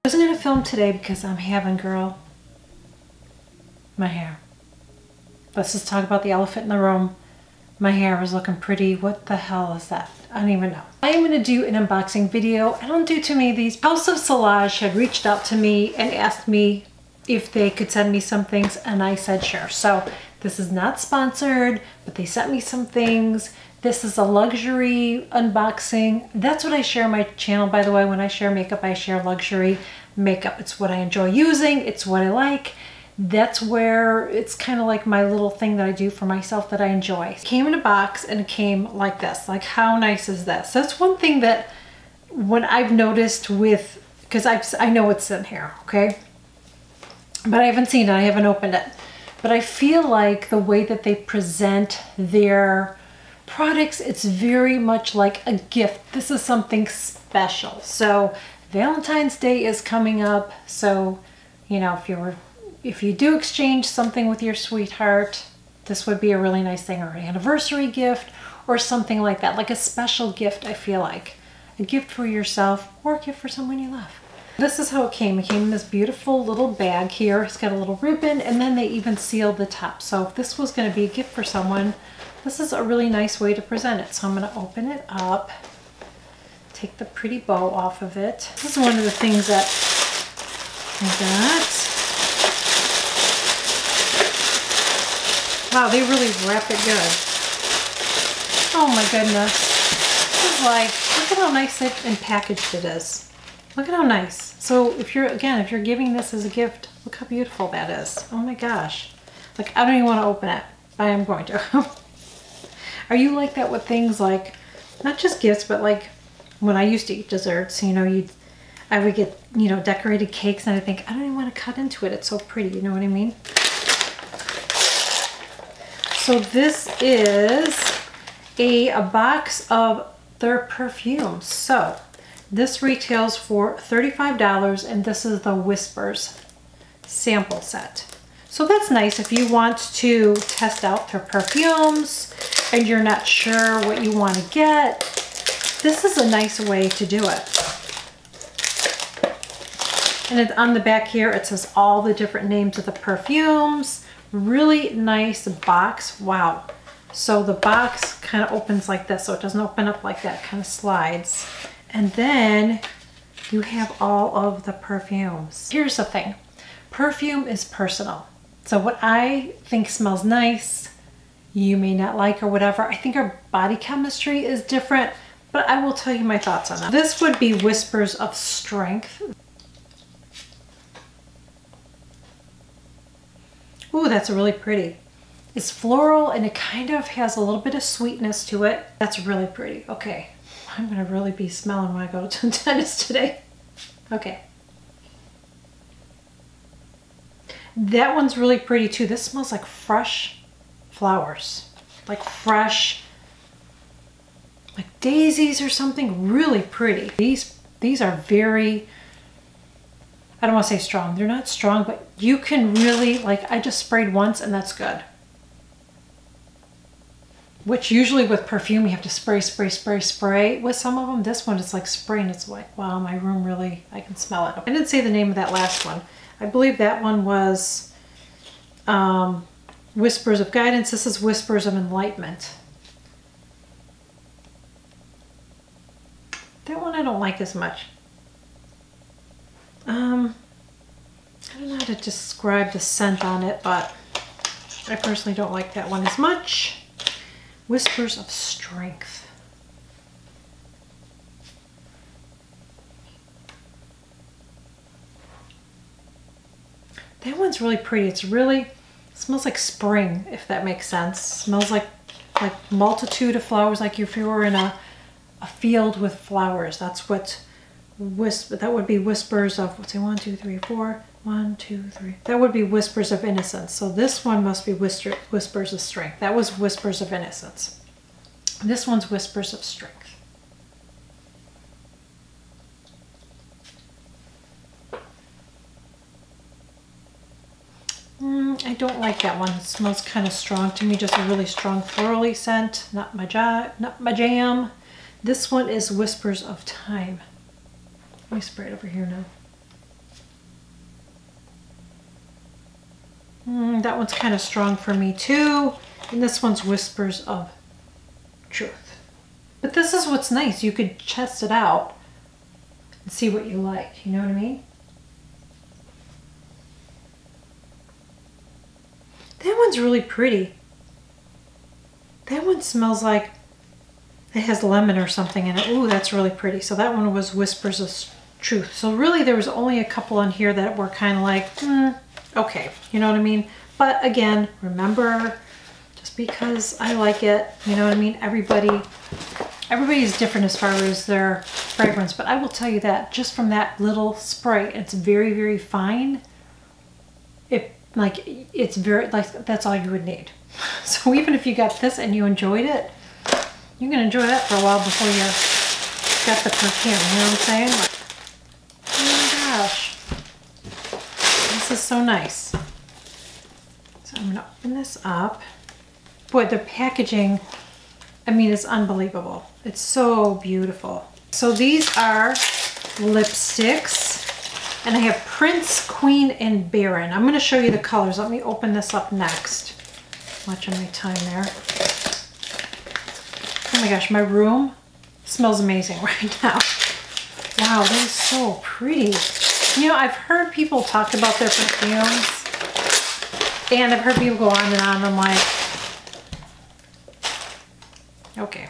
I wasn't gonna film today because I'm having, girl, my hair. Let's just talk about the elephant in the room. My hair is looking pretty. What the hell is that? I don't even know. I am gonna do an unboxing video. I don't do too many of these. House of SILLAGE had reached out to me and asked me if they could send me some things, and I said sure. So this is not sponsored, but they sent me some things. This is a luxury unboxing. That's what I share on my channel, by the way. When I share makeup, I share luxury makeup. It's what I enjoy using. It's what I like. That's where it's kind of like my little thing that I do for myself that I enjoy. It came in a box and it came like this. Like, how nice is this? That's one thing that when I've noticed with, because I know it's in here, okay? But I haven't seen it, I haven't opened it. But I feel like the way that they present their products, it's very much like a gift. This is something special. So Valentine's Day is coming up. So, you know, if you do exchange something with your sweetheart, this would be a really nice thing, or an anniversary gift or something like that. Like a special gift, I feel like. A gift for yourself or a gift for someone you love. This is how it came. It came in this beautiful little bag here. It's got a little ribbon, and then they even sealed the top. So if this was going to be a gift for someone, this is a really nice way to present it. So I'm going to open it up, take the pretty bow off of it. This is one of the things that I got. Wow, they really wrap it good. Oh my goodness. This is like, look at how nice and packaged it is. Look at how nice. So if you're giving this as a gift, look how beautiful that is. Oh my gosh. Like, I don't even want to open it, but I am going to. Are you like that with things like, not just gifts, but like when I used to eat desserts, you know, I would get, you know, decorated cakes and I think, I don't even want to cut into it. It's so pretty, you know what I mean? So this is a box of their perfumes. So this retails for $35, and this is the Whispers sample set. So that's nice if you want to test out their perfumes and you're not sure what you want to get. This is a nice way to do it. And on the back here, it says all the different names of the perfumes. Really nice box. Wow. So the box kind of opens like this, so it doesn't open up like that, it kind of slides. And then you have all of the perfumes. Here's the thing. Perfume is personal. So what I think smells nice, you may not like or whatever. I think our body chemistry is different, but I will tell you my thoughts on that. This would be Whispers of Strength. Ooh, that's really pretty. It's floral and it kind of has a little bit of sweetness to it. That's really pretty. Okay. I'm gonna really be smelling when I go to the dentist today. Okay. That one's really pretty too. This smells like fresh flowers. Like fresh, like daisies or something. Really pretty. These are very, I don't want to say strong. They're not strong, but you can really, like, I just sprayed once and that's good. Which usually with perfume, you have to spray, spray, spray, spray. With some of them, this one is like spraying. It's like, wow, my room really, I can smell it. I didn't say the name of that last one. I believe that one was Whispers of Guidance. This is Whispers of Enlightenment. That one I don't like as much. I don't know how to describe the scent on it, but I personally don't like that one as much. Whispers of Strength. That one's really pretty. It's really, it smells like spring, if that makes sense. It smells like multitude of flowers, like if you were in a field with flowers. That's what that would be Whispers of, let's see, 1, 2, 3, 4. 1, 2, 3. That would be Whispers of Innocence. So this one must be Whispers of Strength. That was Whispers of Innocence. This one's Whispers of Strength. I don't like that one. It smells kind of strong to me, just a really strong florally scent. Not my jam. This one is Whispers of Time. Let me spray it over here now. That one's kind of strong for me too. And this one's Whispers of Truth. But this is what's nice. You could test it out and see what you like. You know what I mean? That one's really pretty. That one smells like it has lemon or something in it. Ooh, that's really pretty. So that one was Whispers of Truth. So really there was only a couple on here that were kind of like, okay, you know what I mean? But again, remember, just because I like it, you know what I mean? Everybody's different as far as their fragrance, but I will tell you that just from that little spray, it's very, very fine. It's very, like, that's all you would need. So even if you got this and you enjoyed it, you're gonna enjoy that for a while before you got the perfume, you know what I'm saying? Like, oh my gosh, this is so nice. So I'm gonna open this up. Boy, the packaging, I mean, it's unbelievable. It's so beautiful. So these are lipsticks, and I have Prince, Queen, and Baron. I'm gonna show you the colors. Let me open this up next. Watching my time there. Oh my gosh, my room smells amazing right now. Wow, that is so pretty. You know, I've heard people talk about their perfumes, and I've heard people go on and on. I'm like, okay,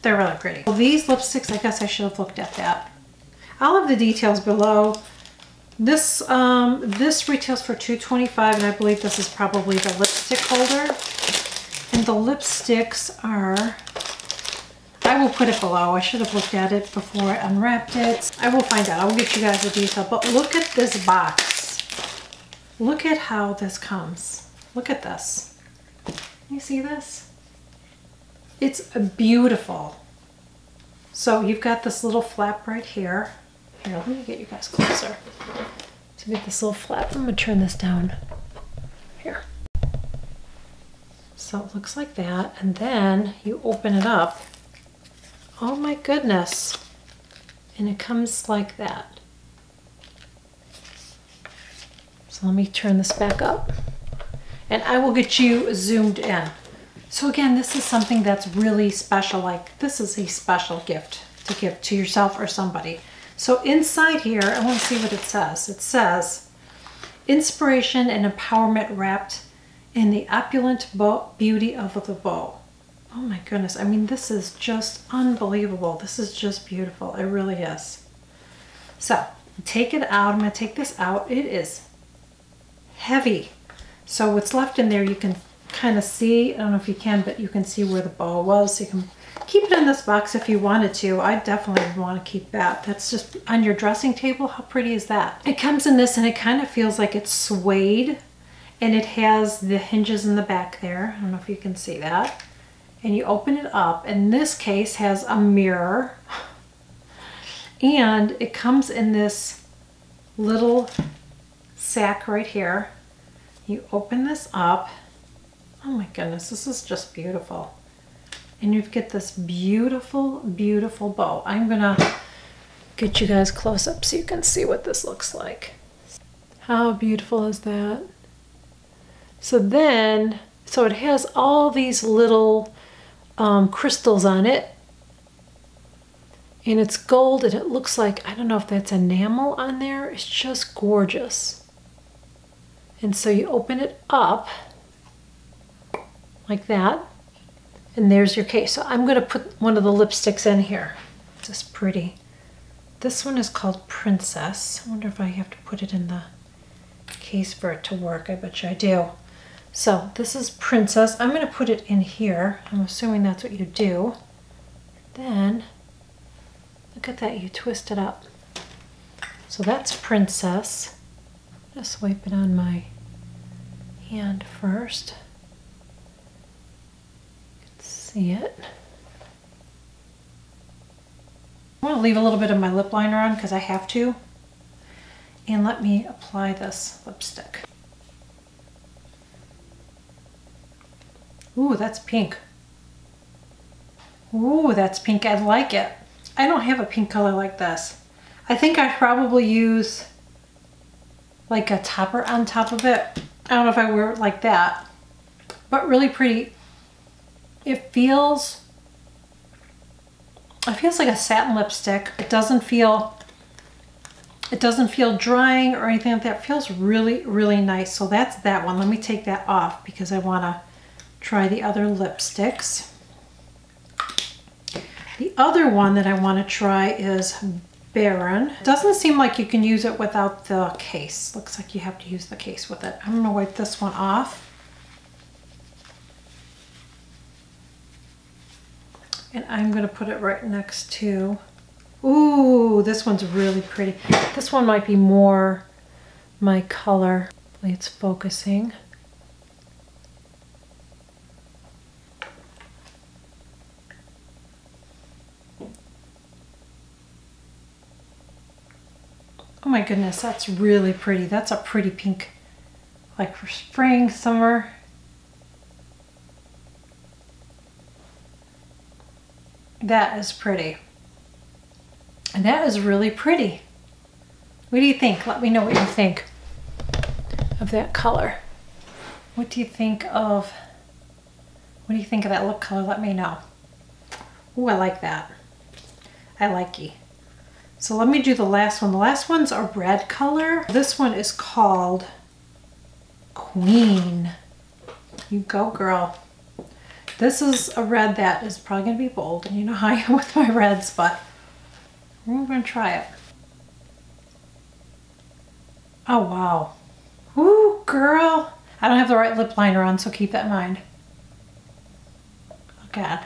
they're really pretty. Well, these lipsticks, I guess I should have looked at that. I'll have the details below. This retails for $2.25, and I believe this is probably the lipstick holder. And the lipsticks are, I will put it below. I should have looked at it before I unwrapped it. I will find out. I will get you guys the detail. But look at this box. Look at how this comes. Look at this. Can you see this? It's beautiful. So you've got this little flap right here. Here, let me get you guys closer. So get this little flap. I'm gonna turn this down here. So it looks like that, and then you open it up. Oh my goodness. And it comes like that. So let me turn this back up, and I will get you zoomed in. So again, this is something that's really special. Like, this is a special gift to give to yourself or somebody. So inside here, I want to see what it says. It says, inspiration and empowerment wrapped in the opulent beauty of the bow. Oh my goodness. I mean, this is just unbelievable. This is just beautiful. It really is. So take it out. I'm going to take this out. It is heavy. So what's left in there, you can kind of see. I don't know if you can, but you can see where the bow was. So you can keep it in this box if you wanted to. I definitely want to keep that. That's just on your dressing table. How pretty is that? It comes in this, and it kind of feels like it's suede, and it has the hinges in the back there. I don't know if you can see that. And you open it up, and this case has a mirror, and it comes in this little sack right here. You open this up. Oh my goodness, this is just beautiful. And you get this beautiful, beautiful bow. I'm gonna get you guys close up so you can see what this looks like. How beautiful is that? So then, so it has all these little crystals on it, and it's gold, and it looks like, I don't know if that's enamel on there. It's just gorgeous. And so you open it up like that, and there's your case. So I'm going to put one of the lipsticks in here. It's just pretty. This one is called Princess. I wonder if I have to put it in the case for it to work. I bet you I do. So this is Princess. I'm going to put it in here. I'm assuming that's what you do. Then, look at that, you twist it up. So that's Princess. Just wipe it on my hand first. See it. I want to leave a little bit of my lip liner on because I have to. And let me apply this lipstick. Ooh, that's pink. Ooh, that's pink. I like it. I don't have a pink color like this. I think I probably use like a topper on top of it. I don't know if I wear it like that, but really pretty. It feels like a satin lipstick. It doesn't feel drying or anything like that. It feels really, really nice. So that's that one. Let me take that off because I want to try the other lipsticks. The other one that I want to try is Baron. It doesn't seem like you can use it without the case. Looks like you have to use the case with it. I'm going to wipe this one off. And I'm going to put it right next to, ooh, this one's really pretty. This one might be more my color. It's focusing. Oh my goodness, that's really pretty. That's a pretty pink, like for spring, summer. That is pretty. And that is really pretty. What do you think? Let me know what you think of that color. What do you think of that lip color? Let me know. Ooh, I like that. I like it. So let me do the last one. The last one's a red color. This one is called Queen. You go, girl. This is a red that is probably going to be bold, and you know how I am with my reds, but we're going to try it. Oh, wow. Woo, girl. I don't have the right lip liner on, so keep that in mind. Oh, God.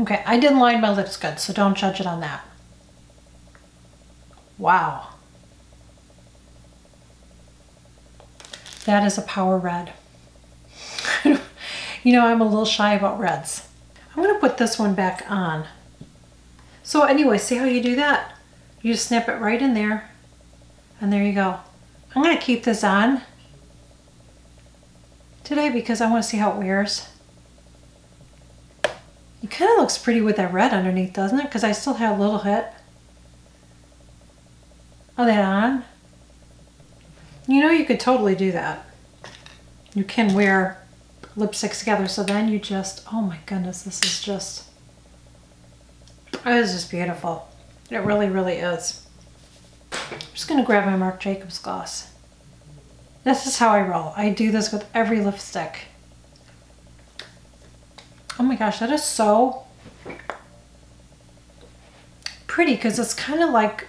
Okay, I didn't line my lips good, so don't judge it on that. Wow. That is a power red. You know, I'm a little shy about reds. I'm going to put this one back on. So anyway, see how you do that? You just snap it right in there, and there you go. I'm going to keep this on today because I want to see how it wears. It kind of looks pretty with that red underneath, doesn't it? Because I still have a little hit of that on. You know, you could totally do that. You can wear lipsticks together, so then you just, oh my goodness, this is just, it is just beautiful. It really, really is. I'm just going to grab my Marc Jacobs gloss. This is how I roll. I do this with every lipstick. Oh my gosh, that is so pretty because it's kind of like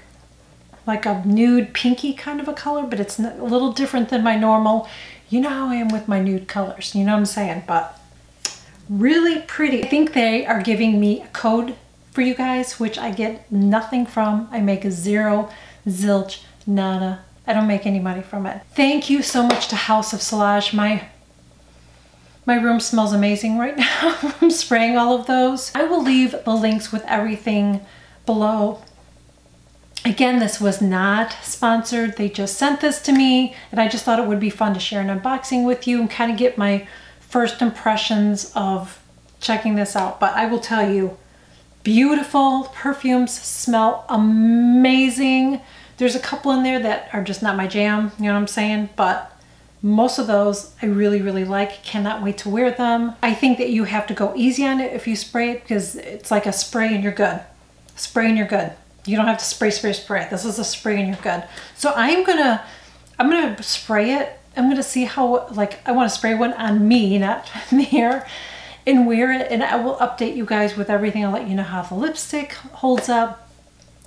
a nude pinky kind of a color, but it's a little different than my normal. You know how I am with my nude colors, you know what I'm saying? But really pretty. I think they are giving me a code for you guys, which I get nothing from. I make zero, zilch, nada. I don't make any money from it. Thank you so much to House of SILLAGE. My room smells amazing right now from spraying all of those. I will leave the links with everything below. Again, this was not sponsored. They just sent this to me, and I just thought it would be fun to share an unboxing with you and kind of get my first impressions of checking this out. But I will tell you, beautiful perfumes, smell amazing. There's a couple in there that are just not my jam, you know what I'm saying? But most of those I really, really like. Cannot wait to wear them. I think that you have to go easy on it if you spray it because it's like a spray and you're good. Spray and you're good. You don't have to spray, spray, spray. This is a spray and you're good. So I'm gonna spray it. I'm gonna see how, like, I want to spray one on me, not there, and wear it. And I will update you guys with everything. I'll let you know how the lipstick holds up.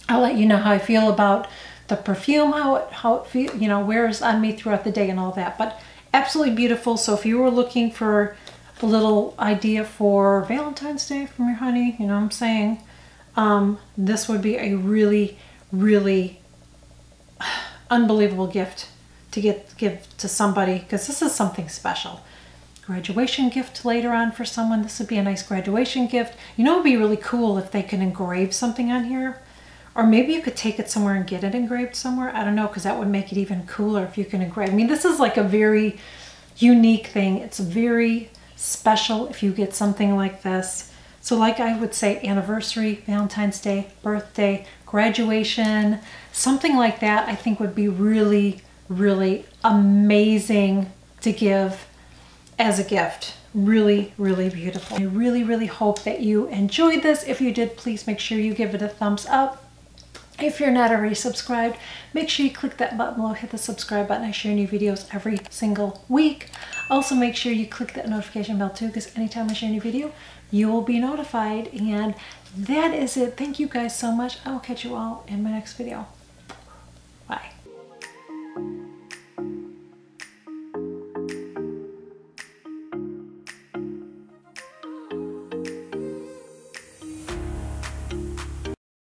I'll let you know how I feel about the perfume, how it feel, you know, wears on me throughout the day and all that. But absolutely beautiful. So if you were looking for a little idea for Valentine's Day from your honey, you know what I'm saying? This would be a really, really unbelievable gift to give to somebody, because this is something special. Graduation gift later on for someone. This would be a nice graduation gift. You know, it would be really cool if they could engrave something on here. Or maybe you could take it somewhere and get it engraved somewhere. I don't know, because that would make it even cooler if you can engrave. I mean, this is like a very unique thing. It's very special if you get something like this. So like I would say anniversary, Valentine's Day, birthday, graduation, something like that I think would be really, really amazing to give as a gift. Really, really beautiful. I really, really hope that you enjoyed this. If you did, please make sure you give it a thumbs up. If you're not already subscribed, make sure you click that button below, hit the subscribe button. I share new videos every single week. Also, make sure you click that notification bell too, because anytime I share a new video, you will be notified. And that is it. Thank you guys so much. I will catch you all in my next video.